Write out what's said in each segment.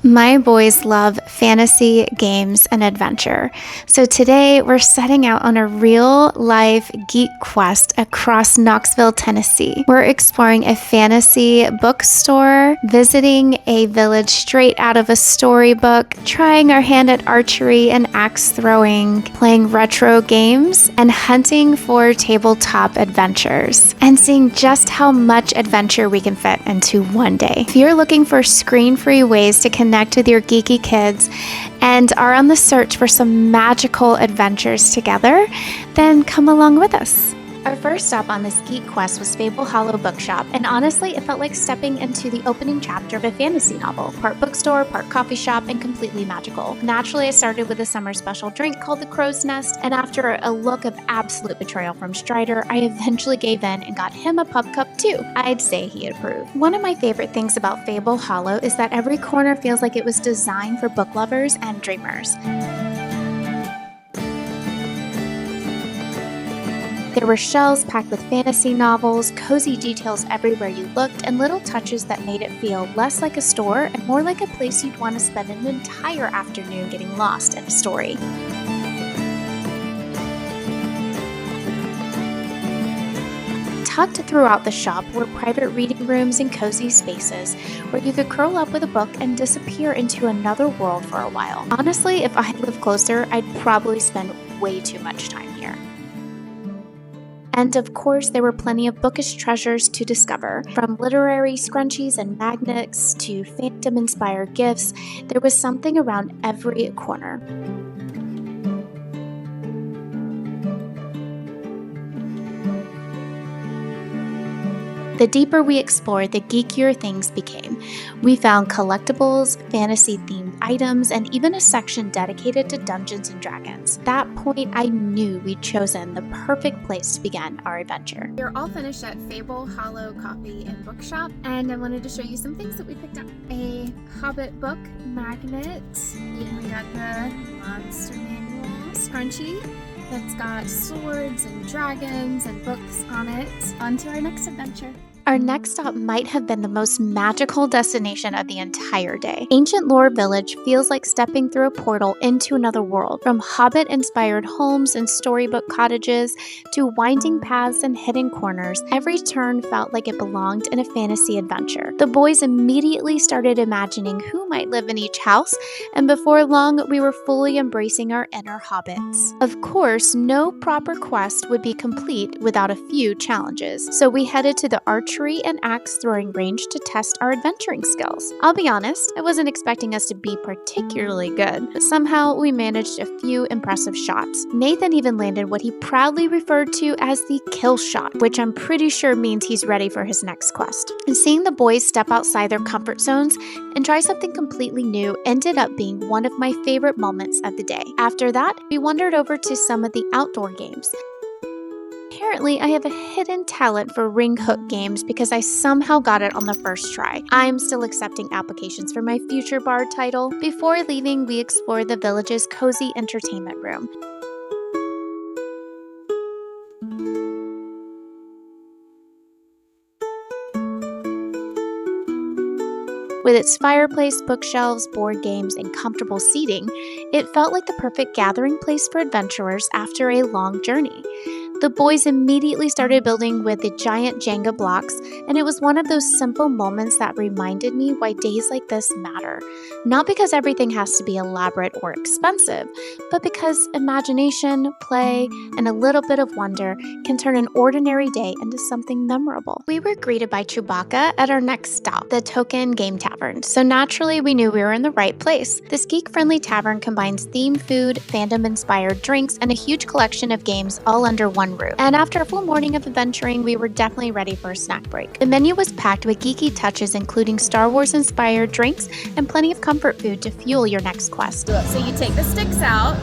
My boys love fantasy, games, and adventure. So today we're setting out on a real-life geek quest across Knoxville, Tennessee. We're exploring a fantasy bookstore, visiting a village straight out of a storybook, trying our hand at archery and axe throwing, playing retro games, and hunting for tabletop adventures, and seeing just how much adventure we can fit into one day. If you're looking for screen-free ways to connect with your geeky kids and are on the search for some magical adventures together, then come along with us. Our first stop on this geek quest was Fable Bookshop, and honestly, it felt like stepping into the opening chapter of a fantasy novel. Part bookstore, part coffee shop, and completely magical. Naturally, I started with a summer special drink called the Crow's Nest, and after a look of absolute betrayal from Strider, I eventually gave in and got him a pub cup too. I'd say he approved. One of my favorite things about Fable Hollow is that every corner feels like it was designed for book lovers and dreamers. There were shelves packed with fantasy novels, cozy details everywhere you looked, and little touches that made it feel less like a store and more like a place you'd want to spend an entire afternoon getting lost in a story. Tucked throughout the shop were private reading rooms and cozy spaces where you could curl up with a book and disappear into another world for a while. Honestly, if I had lived closer, I'd probably spend way too much time here. And of course, there were plenty of bookish treasures to discover. From literary scrunchies and magnets to fandom-inspired gifts, there was something around every corner. The deeper we explored, the geekier things became. We found collectibles, fantasy-themed items, and even a section dedicated to Dungeons & Dragons. At that point, I knew we'd chosen the perfect place to begin our adventure. We're all finished at Fable Coffee and Bookshop, and I wanted to show you some things that we picked up. A Hobbit book magnet. We got the Monster Manual scrunchie that's got swords and dragons and books on it. On to our next adventure. Our next stop might have been the most magical destination of the entire day. Ancient Lore Village feels like stepping through a portal into another world. From hobbit-inspired homes and storybook cottages to winding paths and hidden corners, every turn felt like it belonged in a fantasy adventure. The boys immediately started imagining who might live in each house, and before long, we were fully embracing our inner hobbits. Of course, no proper quest would be complete without a few challenges, so we headed to the archery and axe throwing range to test our adventuring skills. I'll be honest, I wasn't expecting us to be particularly good, but somehow we managed a few impressive shots. Nathan even landed what he proudly referred to as the kill shot, which I'm pretty sure means he's ready for his next quest. And seeing the boys step outside their comfort zones and try something completely new ended up being one of my favorite moments of the day. After that, we wandered over to some of the outdoor games. Apparently, I have a hidden talent for ring hook games because I somehow got it on the first try. I'm still accepting applications for my future bard title. Before leaving, we explored the village's cozy entertainment room. With its fireplace, bookshelves, board games, and comfortable seating, it felt like the perfect gathering place for adventurers after a long journey. The boys immediately started building with the giant Jenga blocks, and it was one of those simple moments that reminded me why days like this matter. Not because everything has to be elaborate or expensive, but because imagination, play, and a little bit of wonder can turn an ordinary day into something memorable. We were greeted by Chewbacca at our next stop, the Token Game Tavern, so naturally we knew we were in the right place. This geek-friendly tavern combines themed food, fandom-inspired drinks, and a huge collection of games all under one roof. And after a full morning of adventuring, we were definitely ready for a snack break. The menu was packed with geeky touches, including Star Wars-inspired drinks and plenty of comfort food to fuel your next quest. So you take the sticks out,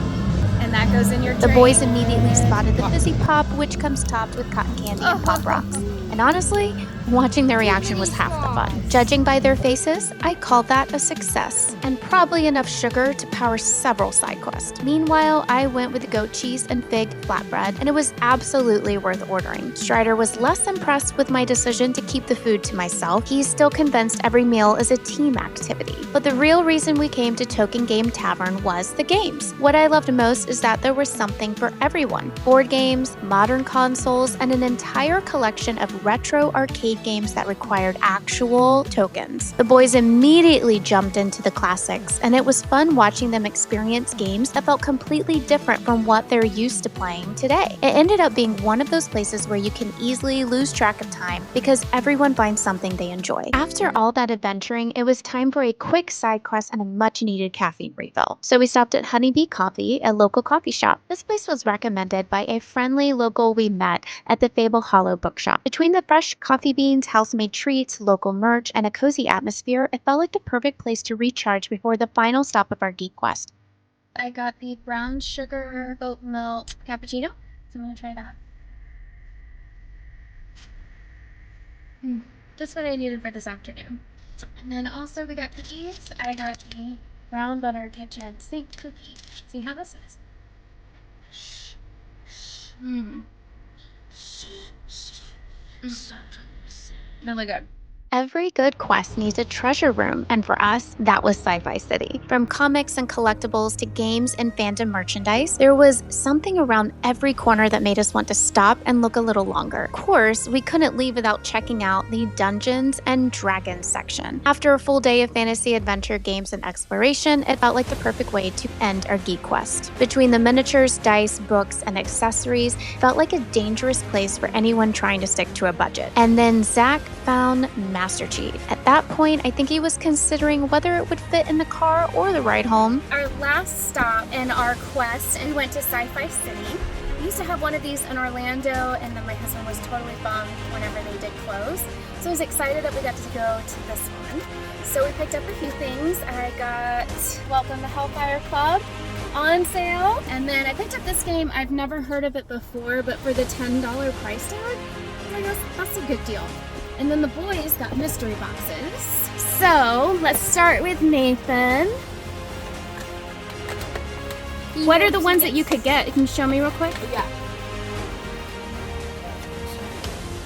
and that goes in your The drink. boys immediately spotted the Fizzy Pop, which comes topped with cotton candy and Pop Rocks. And honestly, Watching their reaction was half the fun. Judging by their faces, I called that a success, and probably enough sugar to power several side quests. Meanwhile, I went with goat cheese and fig flatbread, and it was absolutely worth ordering. Strider was less impressed with my decision to keep the food to myself. He's still convinced every meal is a team activity. But the real reason we came to Token Game Tavern was the games. What I loved most is that there was something for everyone. Board games, modern consoles, and an entire collection of retro arcade games that required actual tokens. The boys immediately jumped into the classics, and it was fun watching them experience games that felt completely different from what they're used to playing today. It ended up being one of those places where you can easily lose track of time because everyone finds something they enjoy. After all that adventuring, it was time for a quick side quest and a much-needed caffeine refill. So we stopped at Honeybee Coffee, a local coffee shop. This place was recommended by a friendly local we met at the Fable Bookshop. Between the fresh coffee beans, house-made treats, local merch, and a cozy atmosphere, it felt like the perfect place to recharge before the final stop of our geek quest. I got the brown sugar oat milk cappuccino, so I'm gonna try that. Just what I needed for this afternoon. And then also we got cookies. I got the brown butter kitchen sink cookie. See how this is? Really good. Every good quest needs a treasure room, and for us, that was Sci-Fi City. From comics and collectibles to games and fandom merchandise, there was something around every corner that made us want to stop and look a little longer. Of course, we couldn't leave without checking out the Dungeons and Dragons section. After a full day of fantasy adventure games and exploration, it felt like the perfect way to end our geek quest. Between the miniatures, dice, books, and accessories, it felt like a dangerous place for anyone trying to stick to a budget. And then Zach found Master Chief. At that point, I think he was considering whether it would fit in the car or the ride home. Our last stop in our quest, we went to Sci-Fi City. We used to have one of these in Orlando, and then my husband was totally bummed whenever they did close. So I was excited that we got to go to this one. So we picked up a few things. I got Welcome to Hellfire Club on sale, and then I picked up this game. I've never heard of it before, but for the $10 price tag, I guess that's a good deal. And then the boys got mystery boxes. So let's start with Nathan. What are the ones that you could get? Can you show me real quick? Yeah.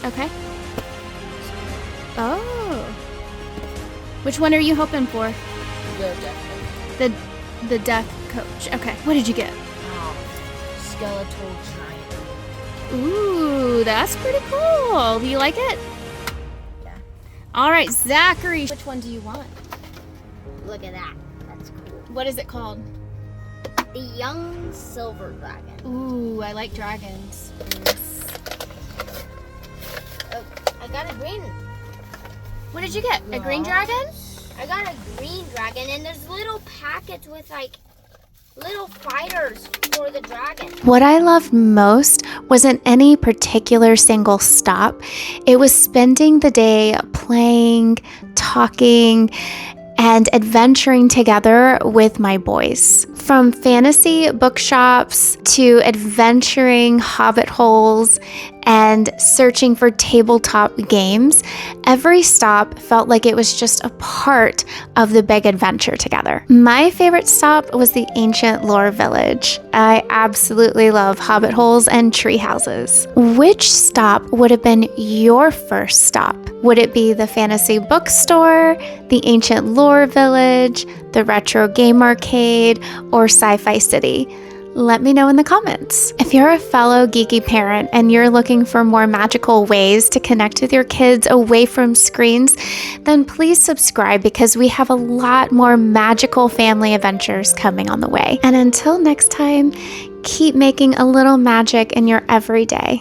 Okay. Oh. Which one are you hoping for? The death coach. Okay. What did you get? Skeletal giant. Ooh, that's pretty cool. Do you like it? All right, Zachary. Which one do you want? Look at that. That's cool. What is it called? The young silver dragon. Ooh, I like dragons. Oh, I got a green. What did you get? A green dragon? I got a green dragon, and there's little packets with like little fighters for the dragon. What I loved most wasn't any particular single stop. It was spending the day playing, talking, and adventuring together with my boys. From fantasy bookshops to adventuring hobbit holes and searching for tabletop games, every stop felt like it was just a part of the big adventure together. My favorite stop was the ancient lore village. I absolutely love hobbit holes and treehouses. Which stop would have been your first stop? Would it be the fantasy bookstore, the ancient lore village, the retro game arcade, or Sci-Fi City? Let me know in the comments. If you're a fellow geeky parent and you're looking for more magical ways to connect with your kids away from screens, then please subscribe because we have a lot more magical family adventures coming on the way. And until next time, keep making a little magic in your everyday.